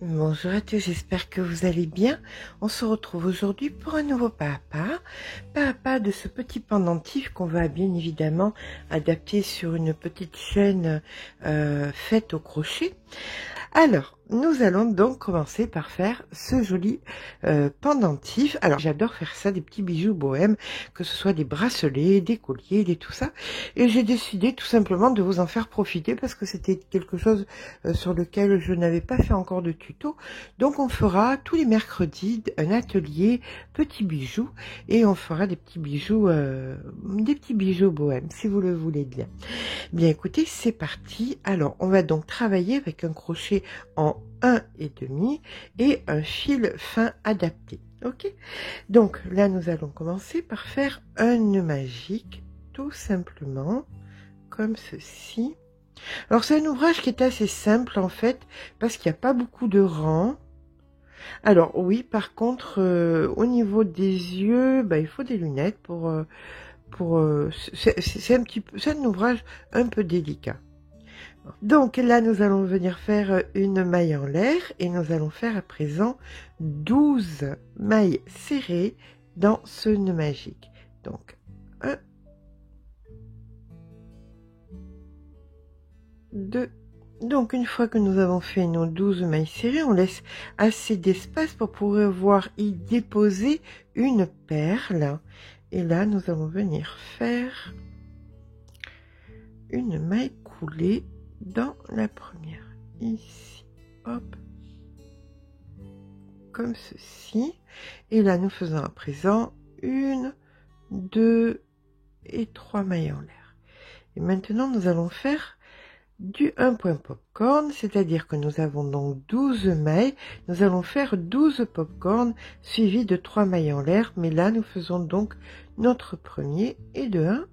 Bonjour à tous, j'espère que vous allez bien. On se retrouve aujourd'hui pour un nouveau pas à pas de ce petit pendentif qu'on va bien évidemment adapter sur une petite chaîne faite au crochet. Alors, nous allons donc commencer par faire ce joli pendentif. Alors, j'adore faire ça, des petits bijoux bohèmes, que ce soit des bracelets, des colliers, des tout ça. Et j'ai décidé tout simplement de vous en faire profiter parce que c'était quelque chose sur lequel je n'avais pas fait encore de tuto. Donc, on fera tous les mercredis un atelier petits bijoux et on fera des petits bijoux bohèmes, si vous le voulez bien. Bien écoutez, c'est parti. Alors, on va donc travailler avec un crochet en 1,5 et un fil fin adapté. Ok? Donc là, nous allons commencer par faire un nœud magique, tout simplement, comme ceci. Alors, c'est un ouvrage qui est assez simple, en fait, parce qu'il n'y a pas beaucoup de rangs. Alors, oui, par contre, au niveau des yeux, bah, il faut des lunettes c'est un ouvrage un peu délicat. Donc là, nous allons venir faire une maille en l'air et nous allons faire à présent 12 mailles serrées dans ce nœud magique. Donc 1, 2. Donc une fois que nous avons fait nos 12 mailles serrées, on laisse assez d'espace pour pouvoir y déposer une perle. Et là, nous allons venir faire une maille coulée dans la première. Ici, hop, comme ceci. Et là, nous faisons à présent 1, 2 et 3 mailles en l'air. Et maintenant, nous allons faire du 1 point popcorn, c'est-à-dire que nous avons donc 12 mailles. Nous allons faire 12 popcorn suivis de 3 mailles en l'air. Mais là, nous faisons donc notre premier et de 1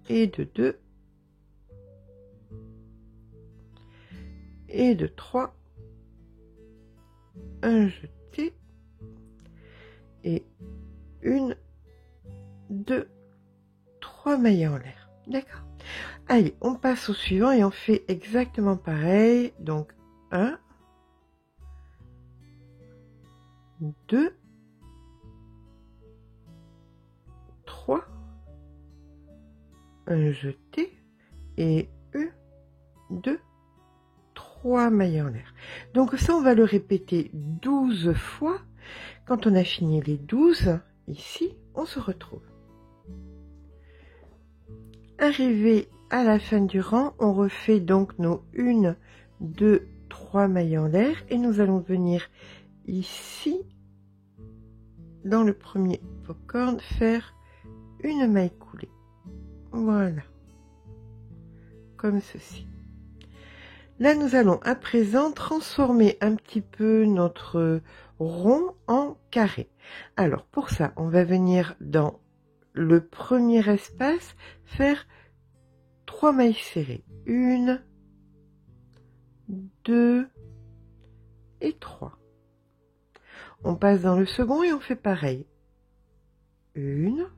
et de 2 et de 3, un jeté et 1, 2, 3 mailles en l'air. D'accord? Allez, on passe au suivant et on fait exactement pareil. Donc 1, 2, 3, un jeté et 1, 2, 3 mailles en l'air. Donc ça, on va le répéter 12 fois. Quand on a fini les 12, ici, on se retrouve. Arrivé à la fin du rang, on refait donc nos 1, 2, 3 mailles en l'air et nous allons venir ici, dans le premier popcorn, faire une maille coulée. Voilà. Comme ceci. Là, nous allons à présent transformer un petit peu notre rond en carré. Alors, pour ça, on va venir dans le premier espace faire 3 mailles serrées. 1, 2 et 3. On passe dans le second et on fait pareil. 1,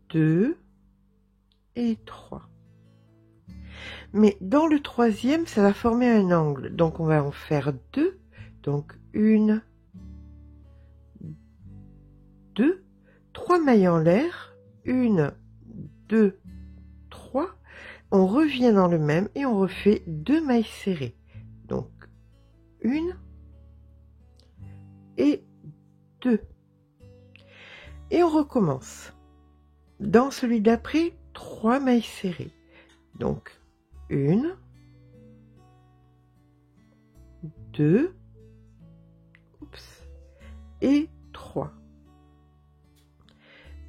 2 et 3. Mais dans le troisième, ça va former un angle. Donc, on va en faire 2. Donc, 1, 2, 3 mailles en l'air. 1, 2, 3. On revient dans le même et on refait 2 mailles serrées. Donc, 1 et 2. Et on recommence. Dans celui d'après, 3 mailles serrées. Donc, 1, 2, et 3.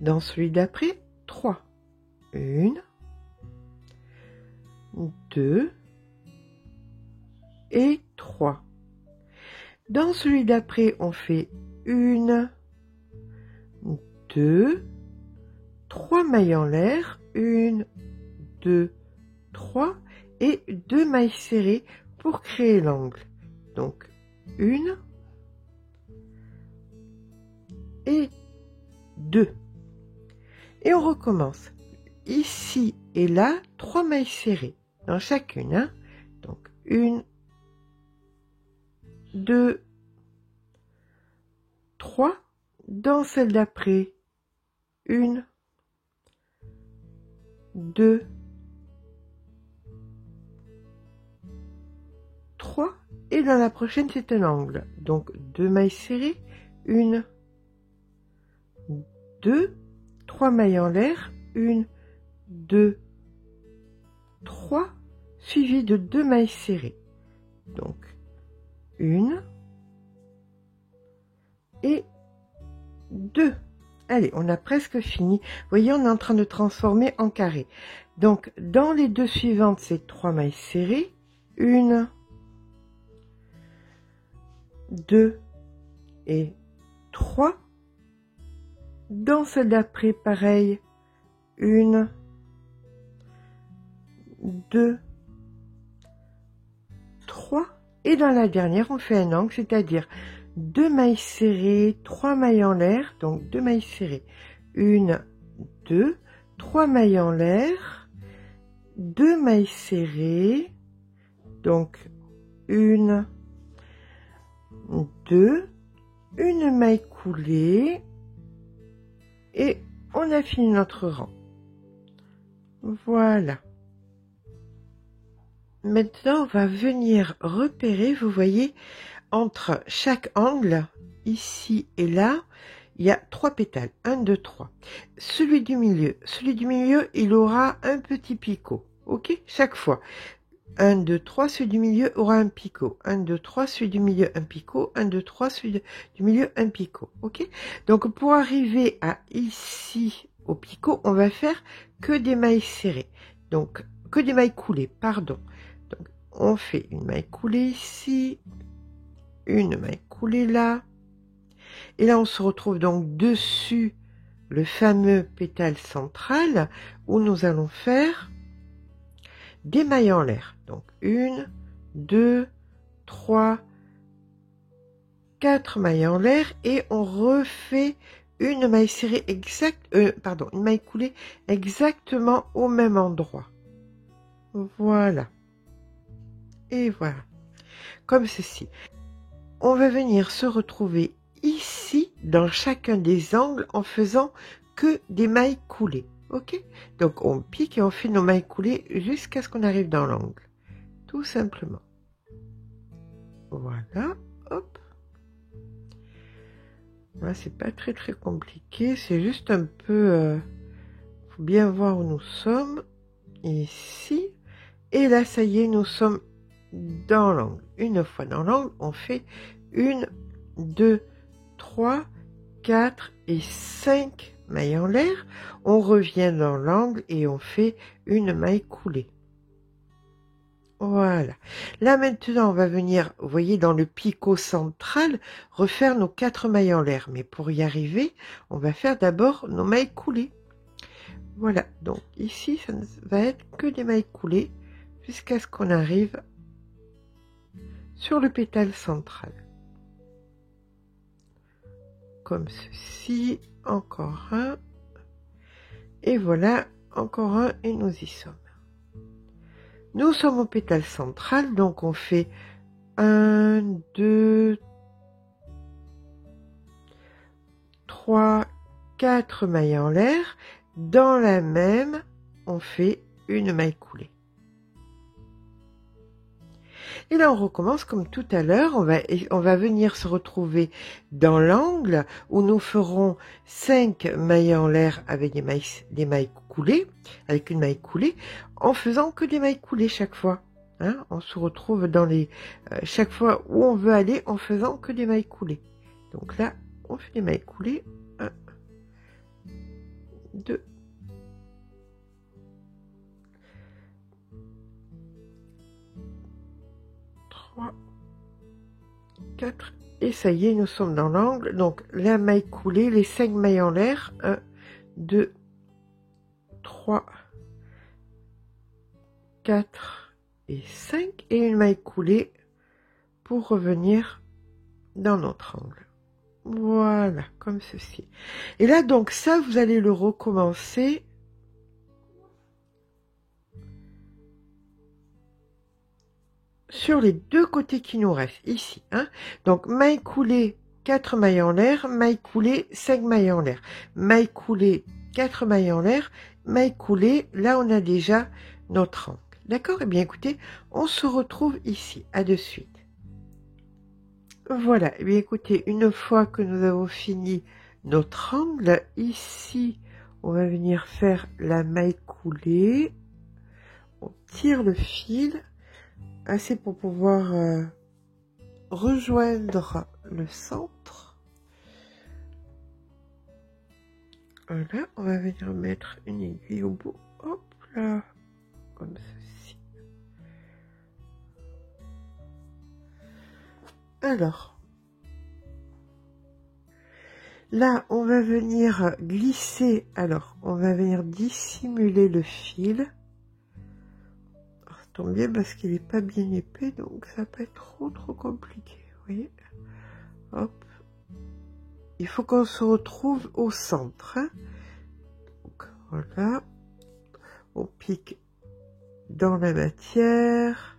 Dans celui d'après, 3. 1, 2 et 3. Dans celui d'après, on fait 1, 2, 3 mailles en l'air, 1, 2, 3 et 2 mailles serrées pour créer l'angle. Donc 1 et 2. Et on recommence. ici et là 3 mailles serrées dans chacune, hein. Donc 1, 2, 3. Dans celle d'après, 1, 2, 3. Et dans la prochaine, c'est un angle. Donc 2 mailles serrées, 1, 2, 3 mailles en l'air, 1, 2, 3, suivi de 2 mailles serrées. Donc 1 et 2. Allez, on a presque fini. Vous voyez, on est en train de transformer en carré. Donc dans les deux suivantes, c'est 3 mailles serrées, 1, 2 et 3. Dans celle d'après, pareil, 1, 2, 3. Et dans la dernière, on fait un angle, c'est-à-dire 2 mailles serrées, 3 mailles en l'air, donc 2 mailles serrées, 1, 2, 3 mailles en l'air, 2 mailles serrées, donc 1, 2, une maille coulée, et on a fini notre rang. Voilà. Maintenant, on va venir repérer, vous voyez, entre chaque angle, ici et là, il y a 3 pétales. 1, 2, 3. Celui du milieu, il aura un petit picot. Ok? Chaque fois. 1, 2, 3, celui du milieu aura un picot. 1, 2, 3, celui du milieu, un picot. 1, 2, 3, celui du milieu, un picot. Ok? Donc, pour arriver à ici, au picot, on va faire que des mailles serrées. Donc, que des mailles coulées, pardon. Donc, on fait une maille coulée ici, une maille coulée là. Et là, on se retrouve donc dessus le fameux pétale central où nous allons faire des mailles en l'air. Donc 1, 2, 3, 4 mailles en l'air et on refait une maille serrée une maille coulée exactement au même endroit. Voilà. Et voilà. Comme ceci. On va venir se retrouver ici dans chacun des angles en faisant que des mailles coulées. Ok? Donc on pique et on fait nos mailles coulées jusqu'à ce qu'on arrive dans l'angle. Tout simplement. Voilà. Hop. Là, c'est pas très compliqué. C'est juste un peu... faut bien voir où nous sommes. Ici. Et là, ça y est, nous sommes dans l'angle. Une fois dans l'angle, on fait 1, 2, 3, 4 et 5 mailles en l'air. On revient dans l'angle et on fait une maille coulée. Voilà. Là maintenant, on va venir, vous voyez, dans le picot central, refaire nos 4 mailles en l'air. Mais pour y arriver, on va faire d'abord nos mailles coulées. Voilà. Donc ici, ça ne va être que des mailles coulées jusqu'à ce qu'on arrive sur le pétale central. Comme ceci, encore un, et voilà, encore un, et nous y sommes. Nous sommes au pétale central, donc on fait 1, 2, 3, 4 mailles en l'air. Dans la même, on fait une maille coulée. Et là, on recommence comme tout à l'heure. On va venir se retrouver dans l'angle où nous ferons 5 mailles en l'air avec des mailles coulées, avec une maille coulée, en faisant que des mailles coulées chaque fois. Hein, on se retrouve dans les chaque fois où on veut aller en faisant que des mailles coulées. Donc là, on fait des mailles coulées. 1, 2, 3, 4, et ça y est, nous sommes dans l'angle. Donc la maille coulée, les 5 mailles en l'air, 1, 2, 3, 4 et 5, et une maille coulée pour revenir dans notre angle. Voilà, comme ceci. Et là, donc ça, vous allez le recommencer sur les deux côtés qui nous restent, ici. Hein. Donc, maille coulée, 4 mailles en l'air, maille coulée, 5 mailles en l'air. Maille coulée, 4 mailles en l'air, maille coulée, là on a déjà notre angle. D'accord? Eh bien écoutez, on se retrouve ici. À de suite. Voilà, eh bien écoutez, une fois que nous avons fini notre angle, ici, on va venir faire la maille coulée. On tire le fil, assez pour pouvoir rejoindre le centre. Voilà, on va venir mettre une aiguille au bout. Hop là, comme ceci. Alors, là, on va venir glisser. Alors, on va venir dissimuler le fil. Alors, ça tombe bien parce qu'il n'est pas bien épais, donc ça peut être trop compliqué. Vous voyez? Hop. Il faut qu'on se retrouve au centre. Hein. Donc, voilà. On pique dans la matière.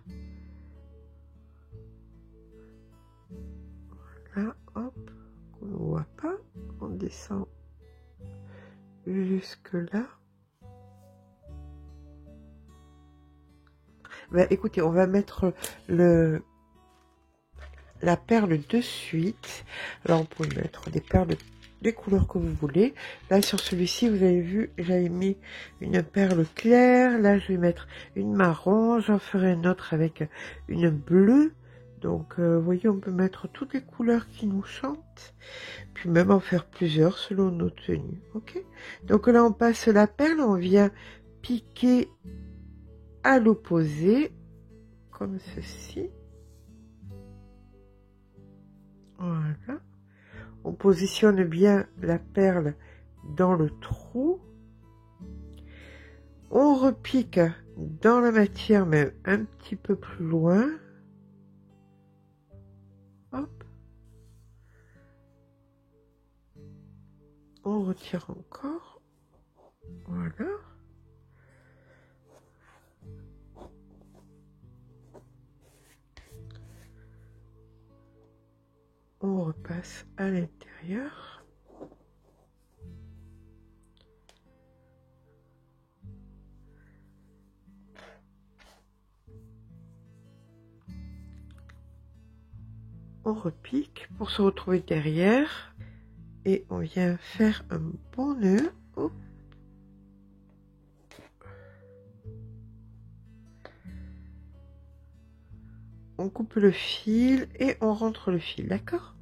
Voilà, hop. On ne voit pas. On descend jusque là. Ben, écoutez, on va mettre la perle de suite. Alors, on peut mettre des perles des couleurs que vous voulez. Là, sur celui-ci, vous avez vu, j'avais mis une perle claire. Là, je vais mettre une marron. J'en ferai une autre avec une bleue. Donc, vous voyez, on peut mettre toutes les couleurs qui nous chantent. Puis même en faire plusieurs selon nos tenues. Ok? Donc là, on passe la perle. On vient piquer à l'opposé. Comme ceci. Voilà. On positionne bien la perle dans le trou. On repique dans la matière, mais un petit peu plus loin. Hop. On retire encore. Voilà. On repasse à l'intérieur. On repique pour se retrouver derrière. Et on vient faire un bon nœud. Hop. On coupe le fil et on rentre le fil, d'accord?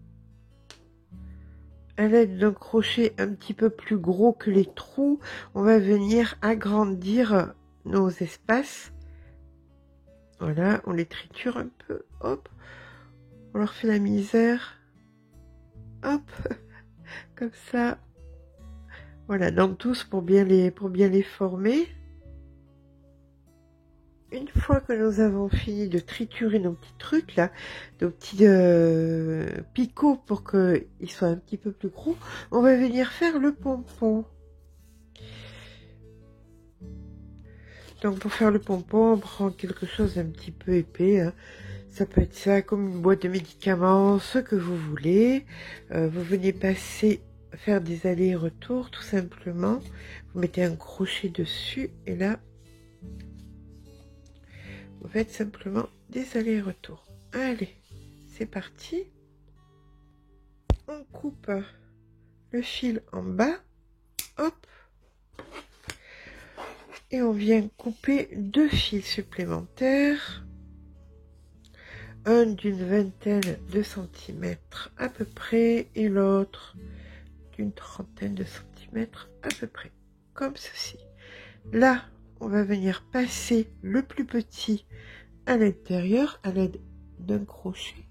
À l'aide d'un crochet un petit peu plus gros que les trous, on va venir agrandir nos espaces. Voilà, on les triture un peu, hop, on leur fait la misère, hop, comme ça. Voilà, dans tous pour bien les former. Une fois que nous avons fini de triturer nos petits trucs là, nos petits picots pour qu'ils soient un petit peu plus gros, on va venir faire le pompon. Donc pour faire le pompon, on prend quelque chose d'un petit peu épais. Hein. Ça peut être ça, comme une boîte de médicaments, ce que vous voulez. Vous venez faire des allers-retours tout simplement. Vous mettez un crochet dessus et là, vous faites simplement des allers-retours. Allez, c'est parti. On coupe le fil en bas. Hop. Et on vient couper 2 fils supplémentaires. Un d'une vingtaine de centimètres à peu près et l'autre d'une trentaine de centimètres à peu près. Comme ceci. Là, on va venir passer le plus petit à l'intérieur à l'aide d'un crochet.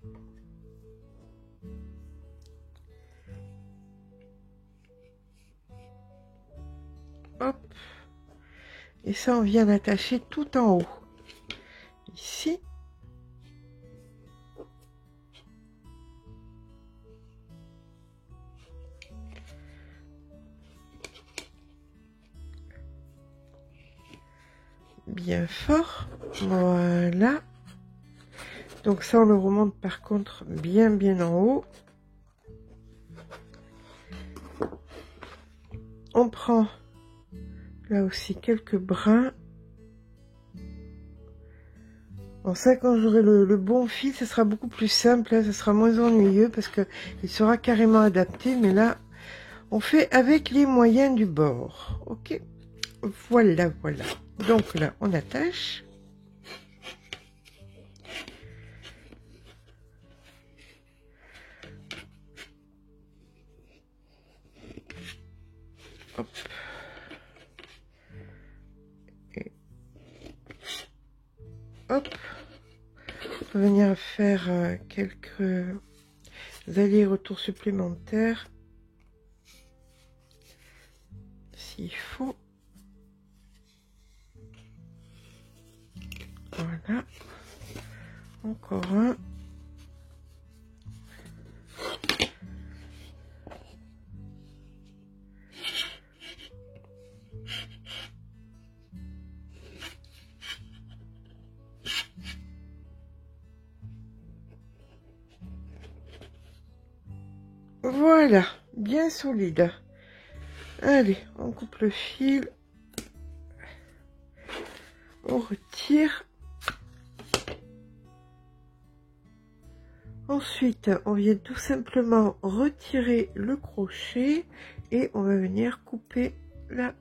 Hop. Et ça, on vient l'attacher tout en haut. Ici. Bien fort. Voilà. Donc ça, on le remonte par contre bien en haut. On prend là aussi quelques brins. Bon, ça, quand j'aurai le bon fil, ce sera beaucoup plus simple. Là, ce sera moins ennuyeux parce que il sera carrément adapté. Mais là, on fait avec les moyens du bord. Ok, voilà. Donc là, on attache. Hop. Et hop. On va venir faire quelques allers-retours supplémentaires s'il faut. Voilà. Encore un. Voilà, bien solide. Allez, on coupe le fil. On retire. Ensuite, on vient tout simplement retirer le crochet et on va venir couper là.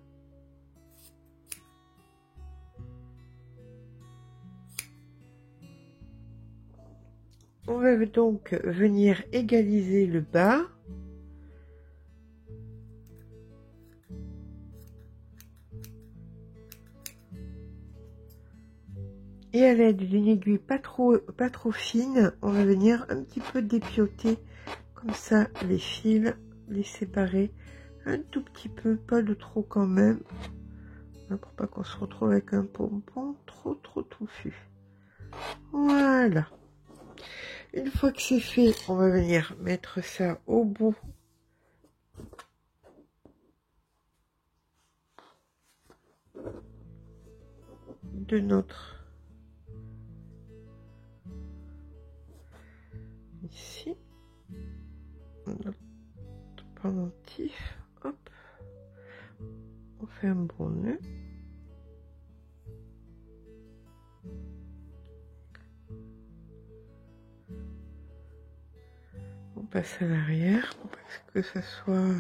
On va donc venir égaliser le bas. Et à l'aide d'une aiguille pas trop fine, on va venir un petit peu dépioter comme ça les fils, les séparer un tout petit peu, pas de trop quand même, pour pas qu'on se retrouve avec un pompon trop touffu. Voilà. Une fois que c'est fait, on va venir mettre ça au bout de notre ici notre pendentif. Hop, on fait un bon nœud. On passe à l'arrière pour pas que ça soit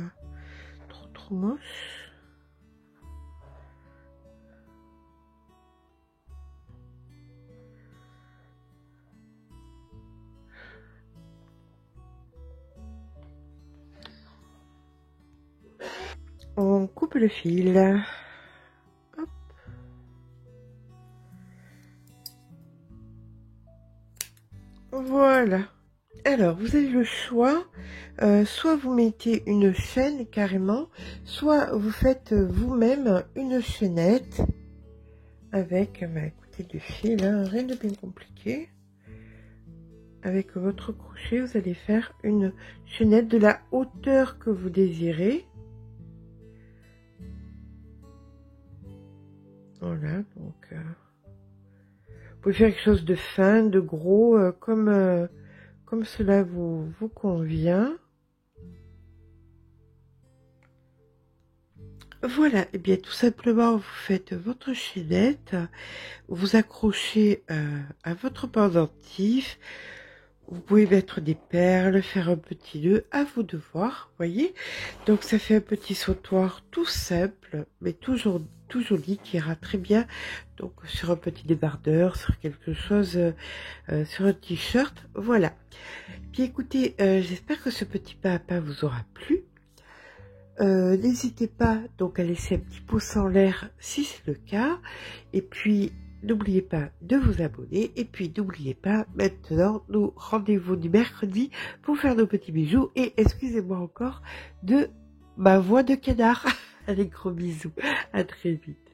trop moche. On coupe le fil. Hop. Voilà. Alors, vous avez le choix. Soit vous mettez une chaîne carrément, soit vous faites vous-même une chaînette avec, écoutez, du fil, hein, rien de bien compliqué. Avec votre crochet, vous allez faire une chaînette de la hauteur que vous désirez. Voilà, donc vous pouvez faire quelque chose de fin, de gros, comme cela vous convient. Voilà, et bien tout simplement vous faites votre chaînette, vous accrochez à votre pendentif. Vous pouvez mettre des perles, faire un petit nœud, à vous de voir, voyez. Donc ça fait un petit sautoir tout simple, mais toujours tout joli, qui ira très bien donc sur un petit débardeur, sur quelque chose, sur un t-shirt, voilà. Puis écoutez, j'espère que ce petit pas à pas vous aura plu. N'hésitez pas donc à laisser un petit pouce en l'air si c'est le cas, et puis n'oubliez pas de vous abonner, et puis n'oubliez pas maintenant nous rendez-vous du mercredi pour faire nos petits bijoux, et excusez-moi encore de ma voix de canard. Allez, gros bisous, à très vite.